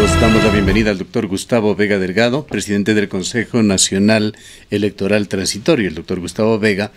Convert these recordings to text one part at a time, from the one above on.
minutos damos la bienvenida al doctor Gustavo Vega Delgado, presidente del Consejo Nacional Electoral Transitorio. El doctor Gustavo Vega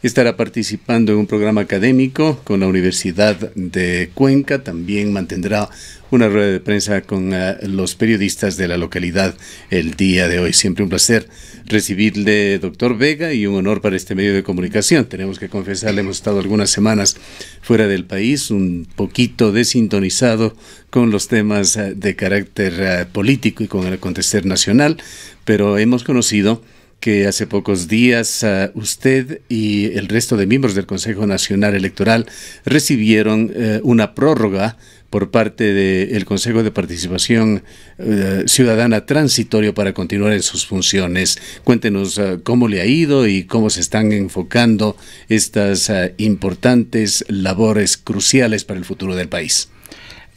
estará participando en un programa académico con la Universidad de Cuenca. También mantendrá una rueda de prensa con los periodistas de la localidad el día de hoy. Siempre un placer recibirle, doctor Vega, y un honor para este medio de comunicación. Tenemos que confesarle, hemos estado algunas semanas fuera del país, un poquito desintonizado con los temas de carácter político y con el acontecer nacional, pero hemos conocido que hace pocos días usted y el resto de miembros del Consejo Nacional Electoral recibieron una prórroga por parte del Consejo de Participación Ciudadana Transitorio para continuar en sus funciones. Cuéntenos cómo le ha ido y cómo se están enfocando estas importantes labores cruciales para el futuro del país.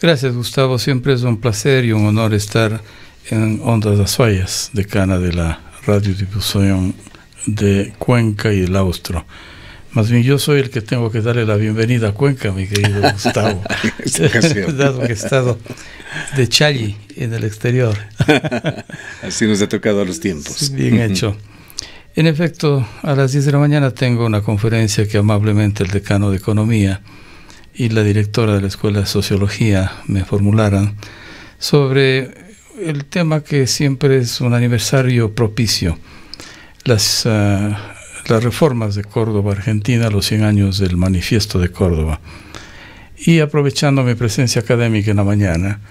Gracias, Gustavo. Siempre es un placer y un honor estar en Ondas Azuayas, decana de la radiodifusión de Cuenca y el Austro. Más bien yo soy el que tengo que darle la bienvenida a Cuenca, mi querido Gustavo, dado que he estado de Challi en el exterior. Así nos ha tocado a los tiempos. Bien hecho. En efecto, a las 10 de la mañana tengo una conferencia que amablemente el decano de Economía y la directora de la Escuela de Sociología me formularan sobre el tema que siempre es un aniversario propicio, las reformas de Córdoba, Argentina, los 100 años del Manifiesto de Córdoba. Y aprovechando mi presencia académica en la mañana,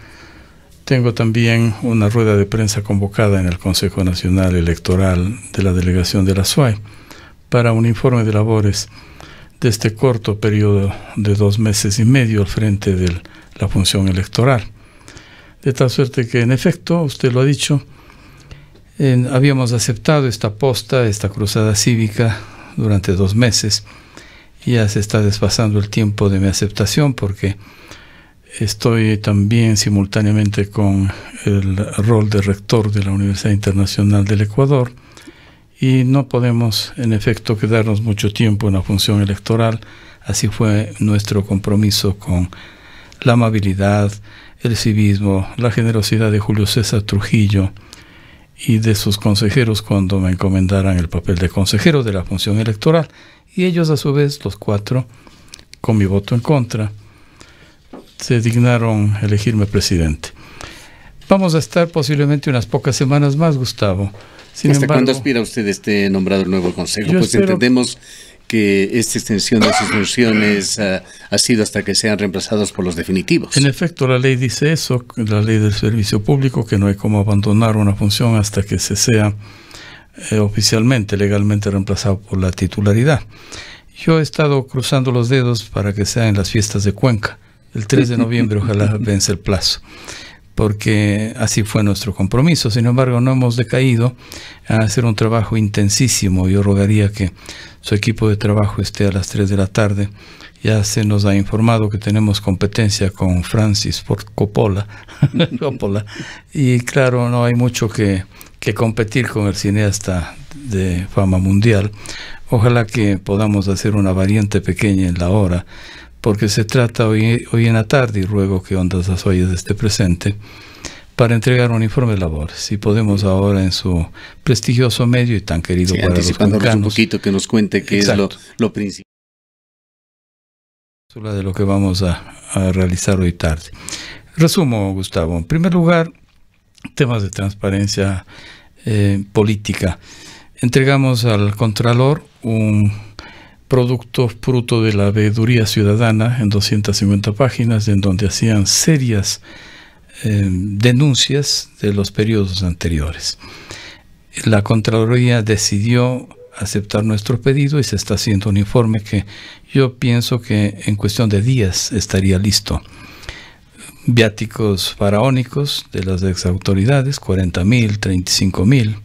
tengo también una rueda de prensa convocada en el Consejo Nacional Electoral de la Delegación de la SUAY para un informe de labores de este corto periodo de 2 meses y medio al frente de la función electoral. De tal suerte que, en efecto, usted lo ha dicho, habíamos aceptado esta posta, esta cruzada cívica durante 2 meses. Ya se está desfasando el tiempo de mi aceptación porque estoy también simultáneamente con el rol de rector de la Universidad Internacional del Ecuador y no podemos, en efecto, quedarnos mucho tiempo en la función electoral. Así fue nuestro compromiso con la amabilidad, el civismo, la generosidad de Julio César Trujillo y de sus consejeros cuando me encomendaran el papel de consejero de la función electoral. Y ellos, a su vez, los 4, con mi voto en contra, se dignaron elegirme presidente. Vamos a estar posiblemente unas pocas semanas más, Gustavo. ¿Hasta cuándo aspira usted esté nombrado el nuevo consejo? Pues entendemos que esta extensión de sus funciones ha sido hasta que sean reemplazados por los definitivos. En efecto, la ley dice eso, la ley del servicio público, que no hay como abandonar una función hasta que se sea oficialmente, legalmente reemplazado por la titularidad. Yo he estado cruzando los dedos para que sea en las fiestas de Cuenca. El 3 de noviembre ojalá vence el plazo, porque así fue nuestro compromiso. Sin embargo, no hemos decaído a hacer un trabajo intensísimo. Yo rogaría que su equipo de trabajo esté a las 3 de la tarde. Ya se nos ha informado que tenemos competencia con Francis Ford Coppola. Y claro, no hay mucho que competir con el cineasta de fama mundial. Ojalá que podamos hacer una variante pequeña en la hora, porque se trata hoy en la tarde, y ruego que Ondas Azuayas esté presente, para entregar un informe de labores. Si podemos ahora en su prestigioso medio y tan querido para los cuencanos, un poquito que nos cuente qué es lo principal de lo que vamos a realizar hoy tarde. Resumo, Gustavo. En primer lugar, temas de transparencia política. Entregamos al Contralor un producto fruto de la veeduría ciudadana en 250 páginas, en donde hacían serias denuncias de los periodos anteriores. La Contraloría decidió aceptar nuestro pedido y se está haciendo un informe que yo pienso que en cuestión de días estaría listo. Viáticos faraónicos de las exautoridades, 40.000, 35.000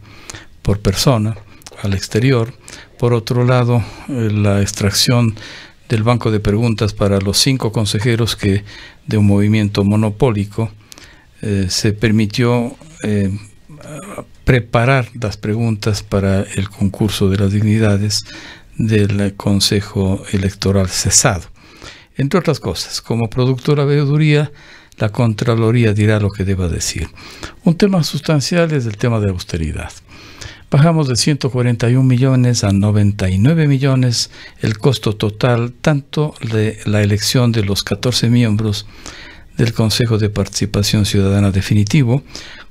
por persona al exterior. Por otro lado, la extracción del banco de preguntas para los 5 consejeros que de un movimiento monopólico se permitió preparar las preguntas para el concurso de las dignidades del Consejo Electoral cesado. Entre otras cosas, como producto de la veeduría, la Contraloría dirá lo que deba decir. Un tema sustancial es el tema de austeridad. Bajamos de 141 millones a 99 millones el costo total, tanto de la elección de los 14 miembros del Consejo de Participación Ciudadana definitivo,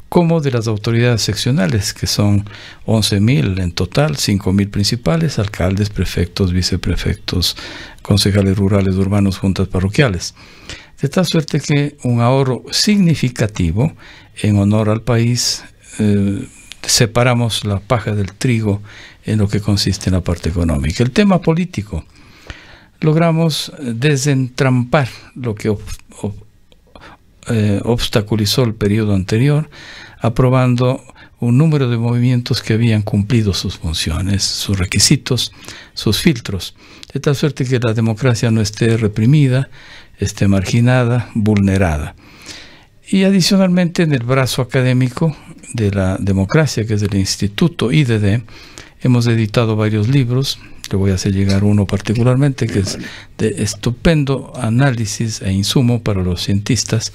como de las autoridades seccionales, que son 11.000 en total, 5.000 principales, alcaldes, prefectos, viceprefectos, concejales rurales, urbanos, juntas parroquiales. De tal suerte que un ahorro significativo en honor al país. Separamos la paja del trigo en lo que consiste en la parte económica. El tema político, logramos desentrampar lo que obstaculizó el periodo anterior, aprobando un número de movimientos que habían cumplido sus funciones, sus requisitos, sus filtros, de tal suerte que la democracia no esté reprimida, esté marginada, vulnerada. Y adicionalmente, en el brazo académico de la democracia, que es el Instituto IDD, hemos editado varios libros. Le voy a hacer llegar uno particularmente, que es de estupendo análisis e insumo para los cientistas: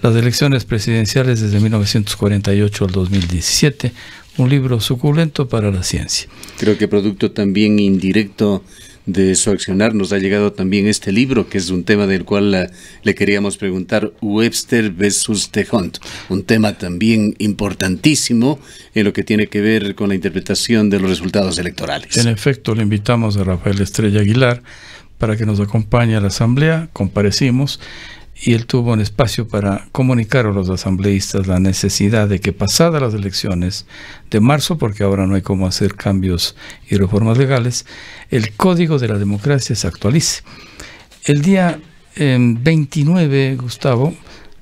las elecciones presidenciales desde 1948 al 2017, un libro suculento para la ciencia. Creo que producto también indirecto de su accionar nos ha llegado también este libro, que es un tema del cual le queríamos preguntar: Webster versus D'Hondt, un tema también importantísimo en lo que tiene que ver con la interpretación de los resultados electorales. En efecto, le invitamos a Rafael Estrella Aguilar para que nos acompañe a la asamblea. Comparecimos y él tuvo un espacio para comunicar a los asambleístas la necesidad de que, pasadas las elecciones de marzo, porque ahora no hay cómo hacer cambios y reformas legales, el Código de la Democracia se actualice. El día 29, Gustavo,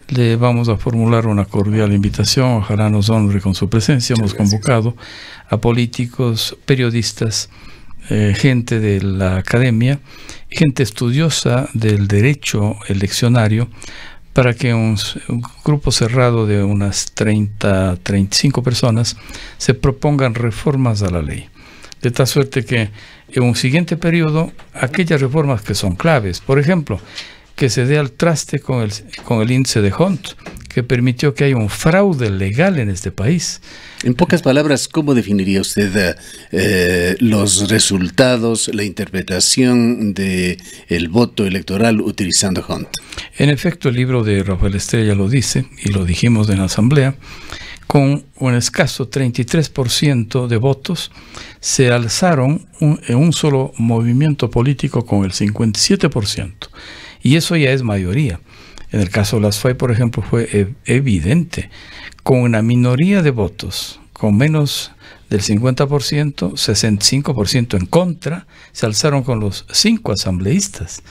le vamos a formular una cordial invitación. Ojalá nos honre con su presencia. Hemos convocado a políticos, periodistas, gente de la academia, gente estudiosa del derecho eleccionario, para que un grupo cerrado de unas 35 personas se propongan reformas a la ley. De tal suerte que en un siguiente periodo, aquellas reformas que son claves, por ejemplo, que se dé al traste con el índice de D'Hondt, que permitió que haya un fraude legal en este país. En pocas palabras, ¿cómo definiría usted los resultados, la interpretación del voto electoral utilizando D'Hondt? En efecto, el libro de Rafael Estrella lo dice, y lo dijimos en la asamblea: con un escaso 33% de votos, se alzaron en un solo movimiento político con el 57%. Y eso ya es mayoría. En el caso de las FARC, por ejemplo, fue evidente. Con una minoría de votos, con menos del 50%, 65% en contra, se alzaron con los 5 asambleístas.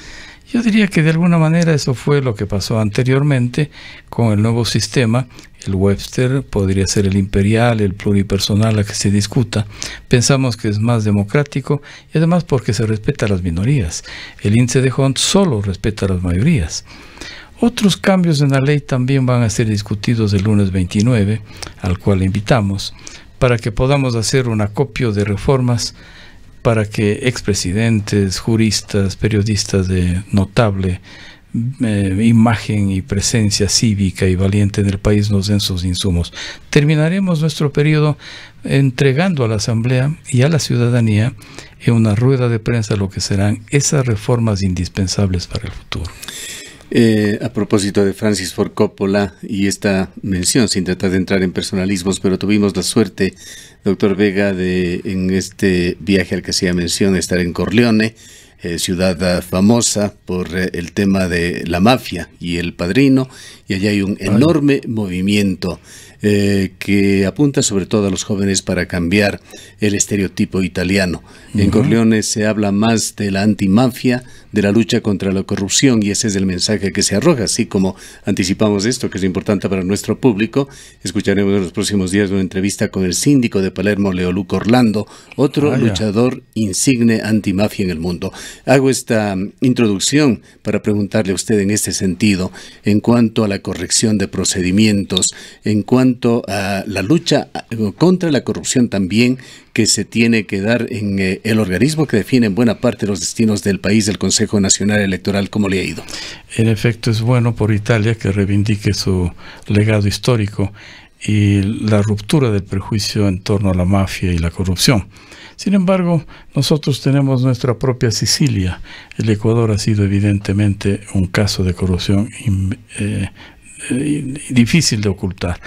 Yo diría que de alguna manera eso fue lo que pasó anteriormente con el nuevo sistema. El Webster podría ser el imperial, el pluripersonal, a que se discuta. Pensamos que es más democrático, y además porque se respeta a las minorías. El índice de D'Hondt solo respeta a las mayorías. Otros cambios en la ley también van a ser discutidos el lunes 29, al cual le invitamos, para que podamos hacer un acopio de reformas para que expresidentes, juristas, periodistas de notable imagen y presencia cívica y valiente en el país nos den sus insumos. Terminaremos nuestro periodo entregando a la Asamblea y a la ciudadanía en una rueda de prensa lo que serán esas reformas indispensables para el futuro. A propósito de Francis Ford Coppola y esta mención, sin tratar de entrar en personalismos, pero tuvimos la suerte, doctor Vega, de en este viaje al que hacía mención, estar en Corleone, ciudad famosa por el tema de la mafia y El Padrino, y allá hay un enorme movimiento que apunta sobre todo a los jóvenes para cambiar el estereotipo italiano. En Corleone se habla más de la antimafia, de la lucha contra la corrupción, y ese es el mensaje que se arroja. Así como anticipamos esto, que es importante para nuestro público, escucharemos en los próximos días una entrevista con el síndico de Palermo, Leoluco Orlando, otro luchador insigne antimafia en el mundo. Hago esta introducción para preguntarle a usted en este sentido, en cuanto a la corrección de procedimientos, en cuanto a la lucha contra la corrupción también que se tiene que dar en el organismo que define en buena parte los destinos del país, el Consejo Nacional Electoral. ¿Cómo le ha ido? En efecto, es bueno por Italia que reivindique su legado histórico y la ruptura del prejuicio en torno a la mafia y la corrupción. Sin embargo, nosotros tenemos nuestra propia Sicilia. El Ecuador ha sido evidentemente un caso de corrupción difícil de ocultar.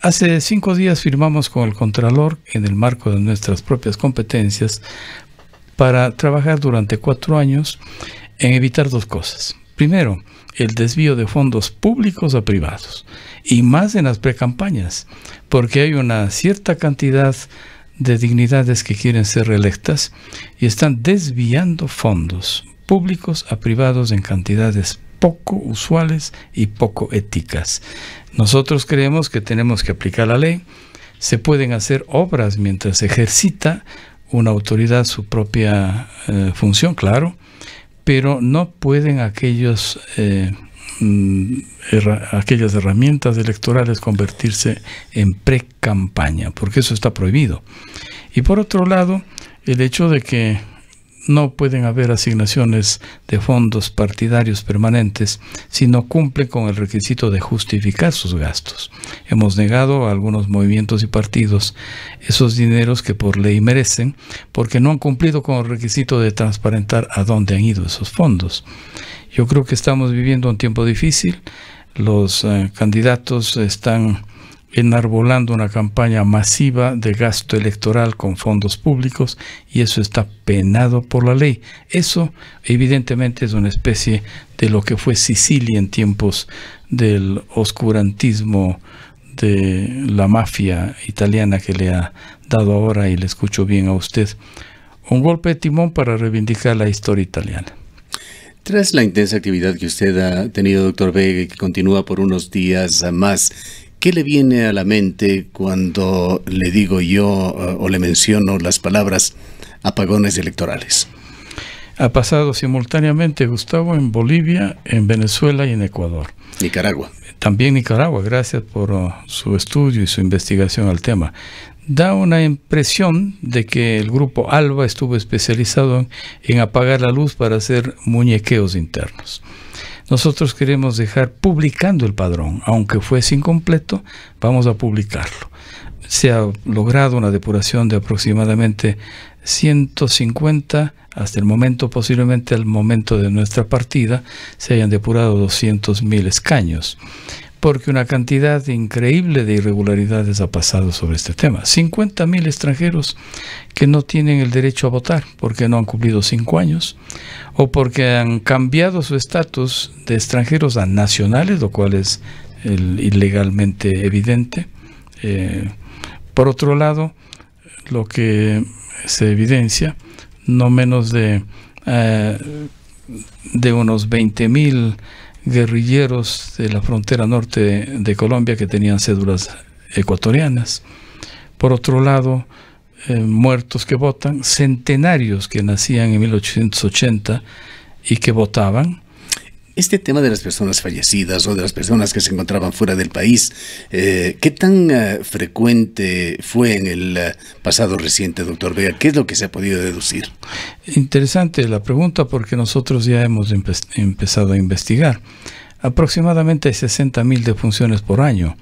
Hace 5 días firmamos con el Contralor, en el marco de nuestras propias competencias, para trabajar durante 4 años en evitar 2 cosas. Primero, el desvío de fondos públicos a privados, y más en las precampañas, porque hay una cierta cantidad de dignidades que quieren ser reelectas y están desviando fondos públicos a privados en cantidades poco usuales y poco éticas. Nosotros creemos que tenemos que aplicar la ley. Se pueden hacer obras mientras se ejercita una autoridad su propia función, claro, pero no pueden aquellas herramientas electorales convertirse en pre-campaña, porque eso está prohibido. Y por otro lado, el hecho de que no pueden haber asignaciones de fondos partidarios permanentes si no cumplen con el requisito de justificar sus gastos. Hemos negado a algunos movimientos y partidos esos dineros que por ley merecen, porque no han cumplido con el requisito de transparentar a dónde han ido esos fondos. Yo creo que estamos viviendo un tiempo difícil. Los candidatos están enarbolando una campaña masiva de gasto electoral con fondos públicos, y eso está penado por la ley. Eso evidentemente es una especie de lo que fue Sicilia en tiempos del oscurantismo de la mafia italiana que le ha dado ahora, y le escucho bien a usted, un golpe de timón para reivindicar la historia italiana. Tras la intensa actividad que usted ha tenido, doctor Vega, y que continúa por unos días más, ¿qué le viene a la mente cuando le digo yo o le menciono las palabras apagones electorales? Ha pasado simultáneamente, Gustavo, en Bolivia, en Venezuela y en Ecuador. Nicaragua. También Nicaragua, gracias por su estudio y su investigación al tema. Da una impresión de que el grupo ALBA estuvo especializado en apagar la luz para hacer muñequeos internos. Nosotros queremos dejar publicando el padrón, aunque fuese incompleto, vamos a publicarlo. Se ha logrado una depuración de aproximadamente 150, hasta el momento, posiblemente al momento de nuestra partida, se hayan depurado 200.000 escaños, porque una cantidad increíble de irregularidades ha pasado sobre este tema. 50.000 extranjeros que no tienen el derecho a votar porque no han cumplido 5 años, o porque han cambiado su estatus de extranjeros a nacionales, lo cual es ilegalmente evidente. Por otro lado, lo que se evidencia, no menos de unos 20.000 guerrilleros de la frontera norte de Colombia que tenían cédulas ecuatorianas. Por otro lado, muertos que votan, centenarios que nacían en 1880 y que votaban. Este tema de las personas fallecidas o de las personas que se encontraban fuera del país, ¿qué tan frecuente fue en el pasado reciente, doctor Vega? ¿Qué es lo que se ha podido deducir? Interesante la pregunta, porque nosotros ya hemos empezado a investigar. Aproximadamente hay 60.000 defunciones por año,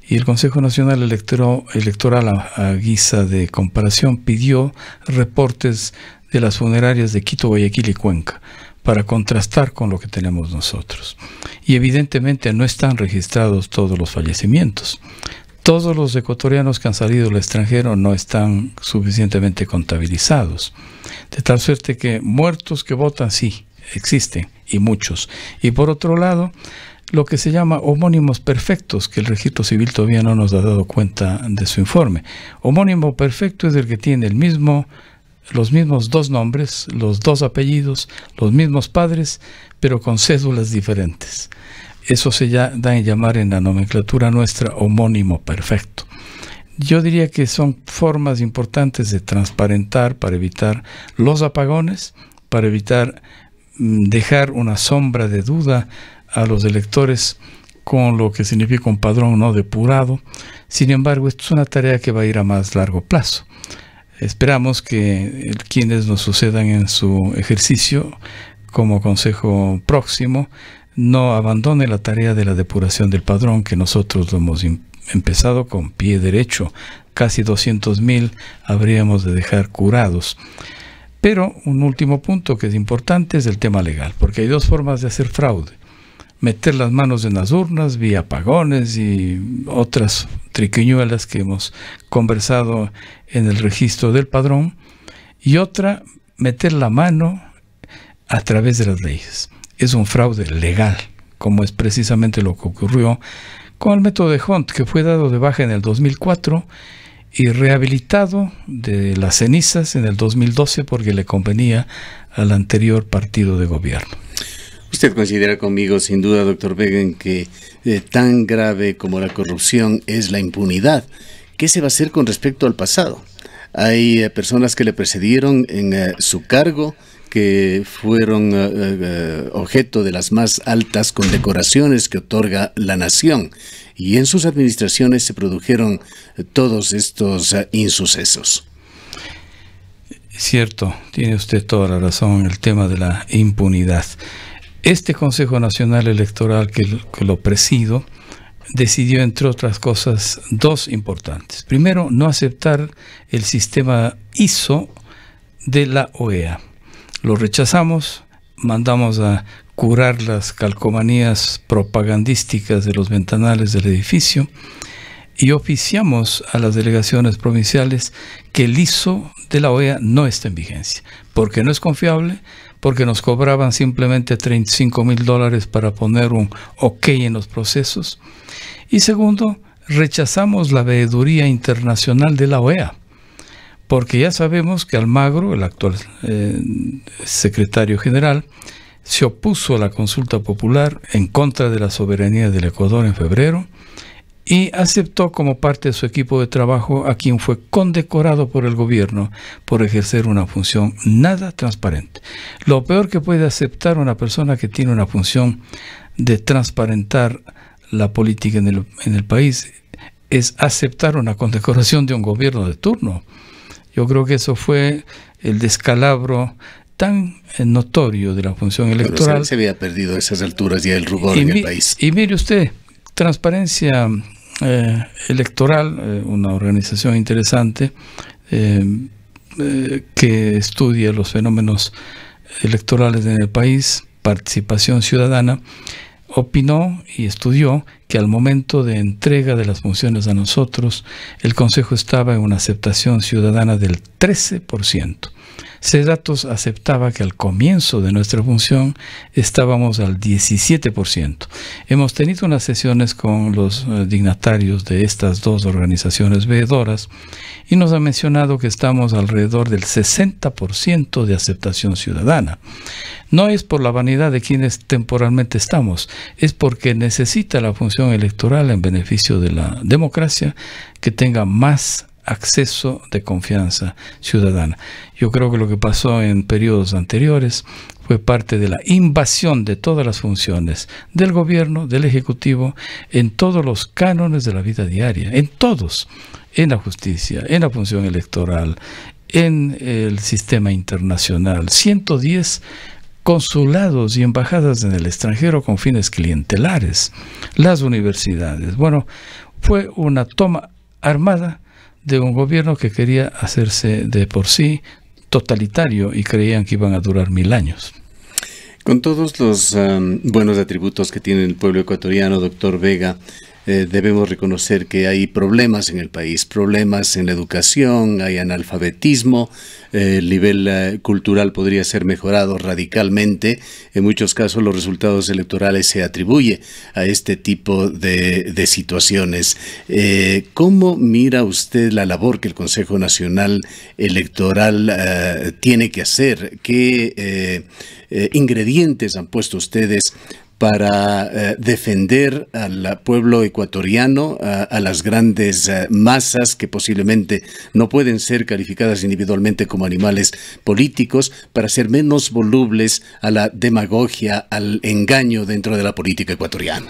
y el Consejo Nacional Electoral a guisa de comparación pidió reportes de las funerarias de Quito, Guayaquil y Cuenca, para contrastar con lo que tenemos nosotros. Y evidentemente no están registrados todos los fallecimientos. Todos los ecuatorianos que han salido del extranjero no están suficientemente contabilizados. De tal suerte que muertos que votan sí existen, y muchos. Y por otro lado, lo que se llama homónimos perfectos, que el registro civil todavía no nos ha dado cuenta de su informe. Homónimo perfecto es el que tiene los mismos 2 nombres, los 2 apellidos, los mismos padres, pero con cédulas diferentes. Eso se da en llamar en la nomenclatura nuestra homónimo perfecto. Yo diría que son formas importantes de transparentar para evitar los apagones, para evitar dejar una sombra de duda a los electores con lo que significa un padrón no depurado. Sin embargo, esto es una tarea que va a ir a más largo plazo. Esperamos que quienes nos sucedan en su ejercicio como consejo próximo no abandone la tarea de la depuración del padrón, que nosotros lo hemos empezado con pie derecho. Casi 200,000 habríamos de dejar curados. Pero un último punto que es importante es el tema legal, porque hay dos formas de hacer fraude: meter las manos en las urnas vía apagones y otras triquiñuelas que hemos conversado en el registro del padrón, y otra, meter la mano a través de las leyes. Es un fraude legal, como es precisamente lo que ocurrió con el método de Hunt, que fue dado de baja en el 2004 y rehabilitado de las cenizas en el 2012 porque le convenía al anterior partido de gobierno. Usted considera conmigo, sin duda, doctor Vega, en que tan grave como la corrupción es la impunidad. ¿Qué se va a hacer con respecto al pasado? Hay personas que le precedieron en su cargo, que fueron objeto de las más altas condecoraciones que otorga la nación, y en sus administraciones se produjeron todos estos insucesos. Cierto, tiene usted toda la razón en el tema de la impunidad. Este Consejo Nacional Electoral que lo presido decidió, entre otras cosas, dos importantes. Primero, no aceptar el sistema ISO de la OEA. Lo rechazamos, mandamos a curar las calcomanías propagandísticas de los ventanales del edificio y oficiamos a las delegaciones provinciales que el ISO de la OEA no está en vigencia, porque no es confiable, porque nos cobraban simplemente $35,000 para poner un OK en los procesos. Y segundo, rechazamos la veeduría internacional de la OEA, porque ya sabemos que Almagro, el actual secretario general, se opuso a la consulta popular en contra de la soberanía del Ecuador en febrero y aceptó como parte de su equipo de trabajo a quien fue condecorado por el gobierno por ejercer una función nada transparente. Lo peor que puede aceptar una persona que tiene una función de transparentar la política en el país es aceptar una condecoración de un gobierno de turno. Yo creo que eso fue el descalabro tan notorio de la función electoral. Bueno, se había perdido a esas alturas ya el rubor en el país. Y mire usted, Transparencia Electoral, una organización interesante que estudia los fenómenos electorales en el país, Participación Ciudadana, opinó y estudió que al momento de entrega de las funciones a nosotros, el Consejo estaba en una aceptación ciudadana del 13%. Cedatos aceptaba que al comienzo de nuestra función estábamos al 17%. Hemos tenido unas sesiones con los dignatarios de estas dos organizaciones veedoras y nos han mencionado que estamos alrededor del 60% de aceptación ciudadana. No es por la vanidad de quienes temporalmente estamos, es porque necesita la función electoral en beneficio de la democracia que tenga más acceso de confianza ciudadana. Yo creo que lo que pasó en periodos anteriores fue parte de la invasión de todas las funciones del gobierno, del ejecutivo, en todos los cánones de la vida diaria, en todos, en la justicia, en la función electoral, en el sistema internacional. 110 consulados y embajadas en el extranjero con fines clientelares, las universidades. Bueno, fue una toma armada de un gobierno que quería hacerse de por sí totalitario y creían que iban a durar 1000 años. Con todos los buenos atributos que tiene el pueblo ecuatoriano, doctor Vega, debemos reconocer que hay problemas en el país, problemas en la educación, hay analfabetismo, el nivel cultural podría ser mejorado radicalmente. En muchos casos los resultados electorales se atribuye a este tipo de situaciones. ¿Cómo mira usted la labor que el Consejo Nacional Electoral tiene que hacer? ¿Qué ingredientes han puesto ustedes para defender al pueblo ecuatoriano, a las grandes masas que posiblemente no pueden ser calificadas individualmente como animales políticos, para ser menos volubles a la demagogia, al engaño dentro de la política ecuatoriana?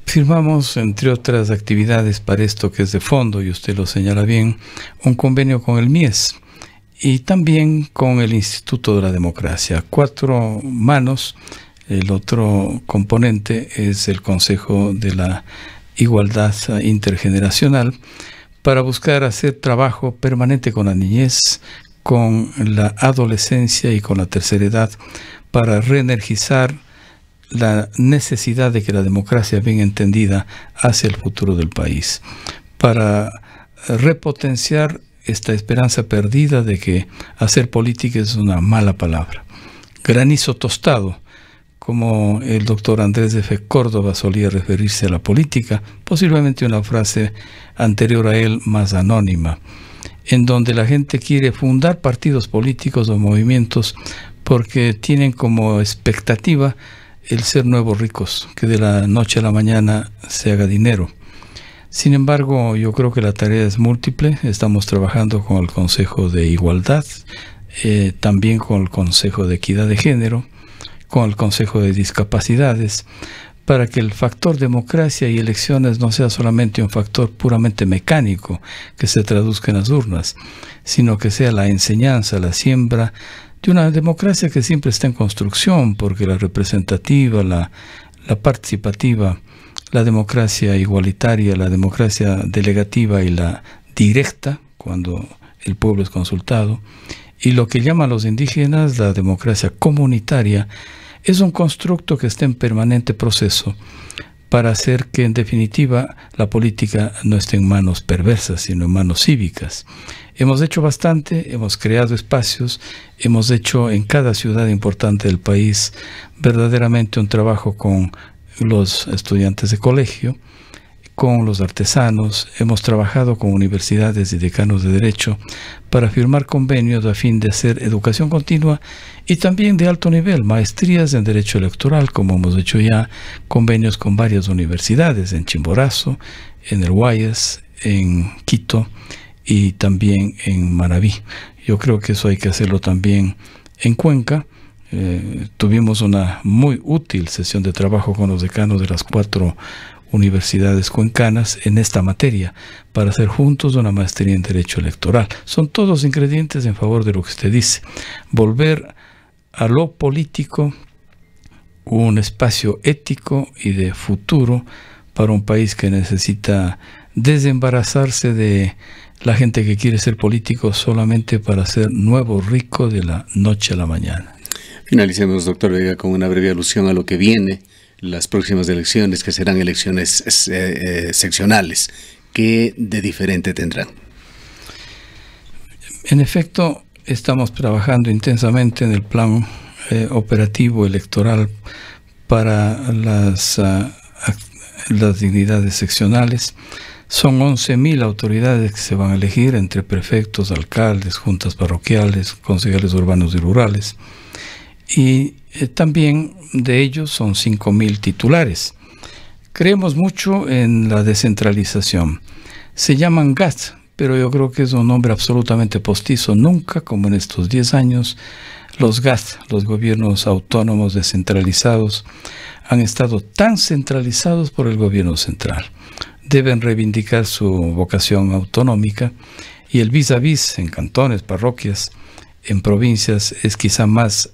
Firmamos, entre otras actividades para esto que es de fondo, y usted lo señala bien, un convenio con el MIES y también con el Instituto de la Democracia. 4 manos. El otro componente es el Consejo de la Igualdad Intergeneracional, para buscar hacer trabajo permanente con la niñez, con la adolescencia y con la tercera edad, para reenergizar la necesidad de que la democracia bien entendida hacia el futuro del país, para repotenciar esta esperanza perdida de que hacer política es una mala palabra. Granizo tostado, como el doctor Andrés de Fe Córdoba solía referirse a la política, posiblemente una frase anterior a él más anónima, en donde la gente quiere fundar partidos políticos o movimientos porque tienen como expectativa el ser nuevos ricos, que de la noche a la mañana se haga dinero. Sin embargo, yo creo que la tarea es múltiple. Estamos trabajando con el Consejo de Igualdad, también con el Consejo de Equidad de Género, con el Consejo de Discapacidades, para que el factor democracia y elecciones no sea solamente un factor puramente mecánico que se traduzca en las urnas, sino que sea la enseñanza, la siembra de una democracia que siempre está en construcción, porque la representativa, la participativa, la democracia igualitaria, la democracia delegativa y la directa, cuando el pueblo es consultado, y lo que llaman los indígenas la democracia comunitaria, es un constructo que está en permanente proceso para hacer que, en definitiva, la política no esté en manos perversas, sino en manos cívicas. Hemos hecho bastante, hemos creado espacios, hemos hecho en cada ciudad importante del país verdaderamente un trabajo con los estudiantes de colegio, con los artesanos, hemos trabajado con universidades y decanos de derecho para firmar convenios a fin de hacer educación continua y también de alto nivel, maestrías en derecho electoral, como hemos hecho ya convenios con varias universidades, en Chimborazo, en el Guayas, en Quito y también en Manabí. Yo creo que eso hay que hacerlo también en Cuenca. Tuvimos una muy útil sesión de trabajo con los decanos de las 4 universidades cuencanas en esta materia, para hacer juntos una maestría en derecho electoral. Son todos ingredientes en favor de lo que usted dice: volver a lo político un espacio ético y de futuro para un país que necesita desembarazarse de la gente que quiere ser político solamente para ser nuevo rico de la noche a la mañana. Finalicemos, doctor Vega, con una breve alusión a lo que viene, las próximas elecciones, que serán elecciones seccionales. ¿Qué de diferente tendrán? En efecto, estamos trabajando intensamente en el plan operativo electoral para las dignidades seccionales. Son 11.000 autoridades que se van a elegir entre prefectos, alcaldes, juntas parroquiales, concejales urbanos y rurales. Y también de ellos son 5.000 titulares. Creemos mucho en la descentralización. Se llaman GAT, pero yo creo que es un nombre absolutamente postizo. Nunca, como en estos 10 años, los GAT, los gobiernos autónomos descentralizados, han estado tan centralizados por el gobierno central. Deben reivindicar su vocación autonómica, y el vis a vis en cantones, parroquias, en provincias es quizá más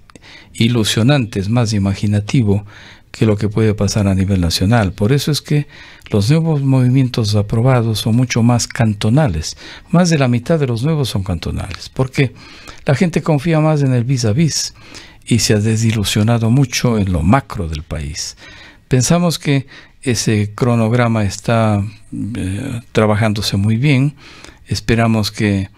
ilusionante, es más imaginativo que lo que puede pasar a nivel nacional. Por eso es que los nuevos movimientos aprobados son mucho más cantonales. Más de la mitad de los nuevos son cantonales, porque la gente confía más en el vis a vis y se ha desilusionado mucho en lo macro del país. Pensamos que ese cronograma está trabajándose muy bien. Esperamos que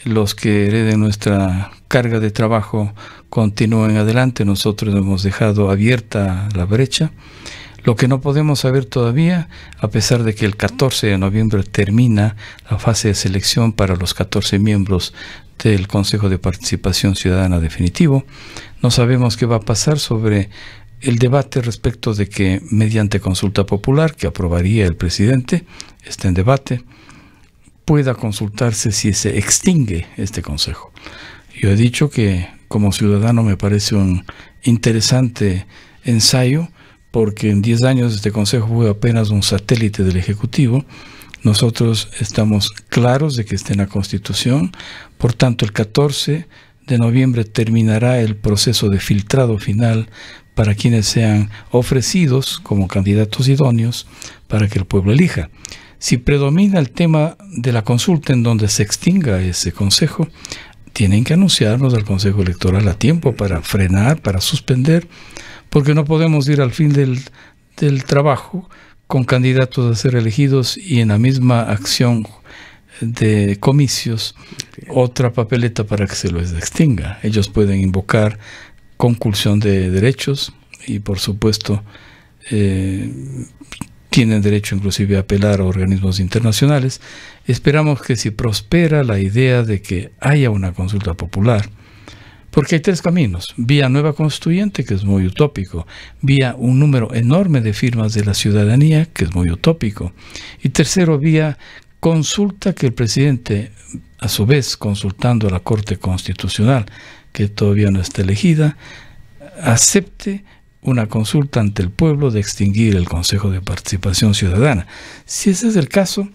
los que hereden nuestra carga de trabajo continúen adelante. Nosotros hemos dejado abierta la brecha. Lo que no podemos saber todavía, a pesar de que el 14 de noviembre termina la fase de selección para los 14 miembros del Consejo de Participación Ciudadana definitivo, no sabemos qué va a pasar sobre el debate respecto de que mediante consulta popular que aprobaría el presidente, está en debate, pueda consultarse si se extingue este consejo. Yo he dicho que como ciudadano me parece un interesante ensayo, porque en 10 años este consejo fue apenas un satélite del Ejecutivo. Nosotros estamos claros de que está en la Constitución, por tanto el 14 de noviembre terminará el proceso de filtrado final para quienes sean ofrecidos como candidatos idóneos para que el pueblo elija. Si predomina el tema de la consulta en donde se extinga ese consejo, tienen que anunciarnos al Consejo Electoral a tiempo para frenar, para suspender, porque no podemos ir al fin del trabajo con candidatos a ser elegidos y en la misma acción de comicios otra papeleta para que se los extinga. Ellos pueden invocar conculsión de derechos y por supuesto tienen derecho inclusive a apelar a organismos internacionales. Esperamos que si prospera la idea de que haya una consulta popular, porque hay 3 caminos: vía nueva constituyente, que es muy utópico; vía un número enorme de firmas de la ciudadanía, que es muy utópico; y tercero, vía consulta, que el presidente, a su vez consultando a la Corte Constitucional, que todavía no está elegida, acepte una consulta ante el pueblo de extinguir el Consejo de Participación Ciudadana. Si ese es el caso,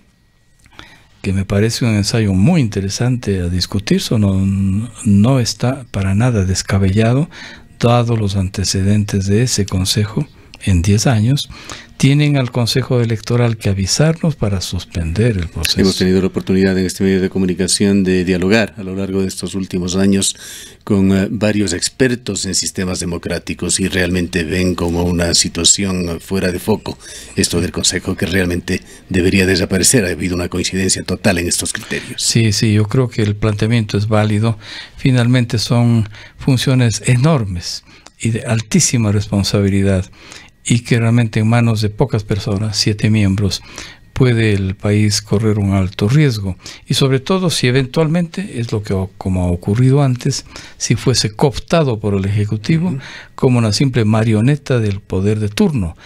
que me parece un ensayo muy interesante a discutir, eso no está para nada descabellado, dado los antecedentes de ese Consejo en 10 años, tienen al Consejo Electoral que avisarnos para suspender el proceso. Hemos tenido la oportunidad en este medio de comunicación de dialogar a lo largo de estos últimos años con varios expertos en sistemas democráticos y realmente ven como una situación fuera de foco esto del Consejo, que realmente debería desaparecer. Ha habido una coincidencia total en estos criterios. Sí, yo creo que el planteamiento es válido. Finalmente son funciones enormes y de altísima responsabilidad, y que realmente en manos de pocas personas, 7 miembros, puede el país correr un alto riesgo. Y sobre todo si eventualmente, es lo que como ha ocurrido antes, si fuese cooptado por el Ejecutivo como una simple marioneta del poder de turno.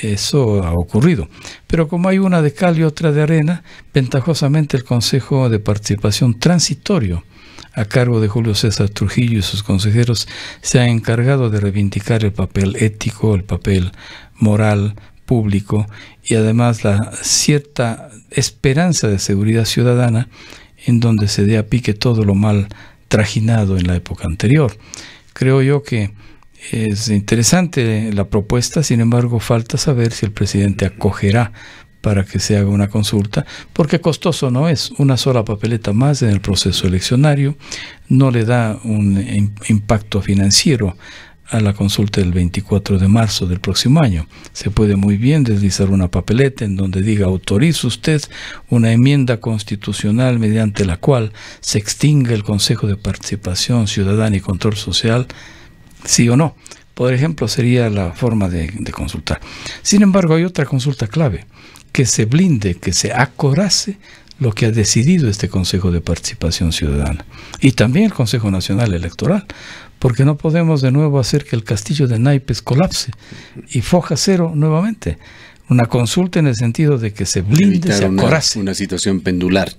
Eso ha ocurrido. Pero como hay una de cal y otra de arena, ventajosamente el Consejo de Participación Transitorio, a cargo de Julio César Trujillo y sus consejeros, se ha encargado de reivindicar el papel ético, el papel moral, público, y además la cierta esperanza de seguridad ciudadana en donde se dé a pique todo lo mal trajinado en la época anterior. Creo yo que es interesante la propuesta, sin embargo falta saber si el presidente acogerá para que se haga una consulta, porque costoso no es. Una sola papeleta más en el proceso eleccionario no le da un impacto financiero a la consulta del 24 de marzo del próximo año. Se puede muy bien deslizar una papeleta en donde diga: autoriza usted una enmienda constitucional mediante la cual se extinga el Consejo de Participación Ciudadana y Control Social, sí o no. Por ejemplo, sería la forma de consultar. Sin embargo, hay otra consulta clave: que se blinde, que se acorace lo que ha decidido este Consejo de Participación Ciudadana y también el Consejo Nacional Electoral, porque no podemos de nuevo hacer que el castillo de naipes colapse y foja cero nuevamente. Una consulta en el sentido de que se blinde, se acorace. Una situación pendular.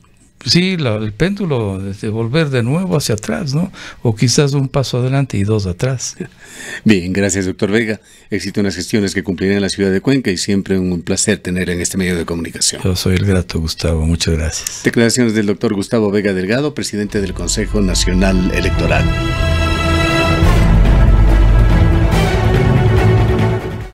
Sí, el péndulo de volver de nuevo hacia atrás, ¿no? O quizás un paso adelante y 2 atrás. Bien, gracias, doctor Vega. Éxito en las gestiones que cumplirá en la ciudad de Cuenca y siempre un placer tener en este medio de comunicación. Yo soy el grato, Gustavo. Muchas gracias. Declaraciones del doctor Gustavo Vega Delgado, presidente del Consejo Nacional Electoral.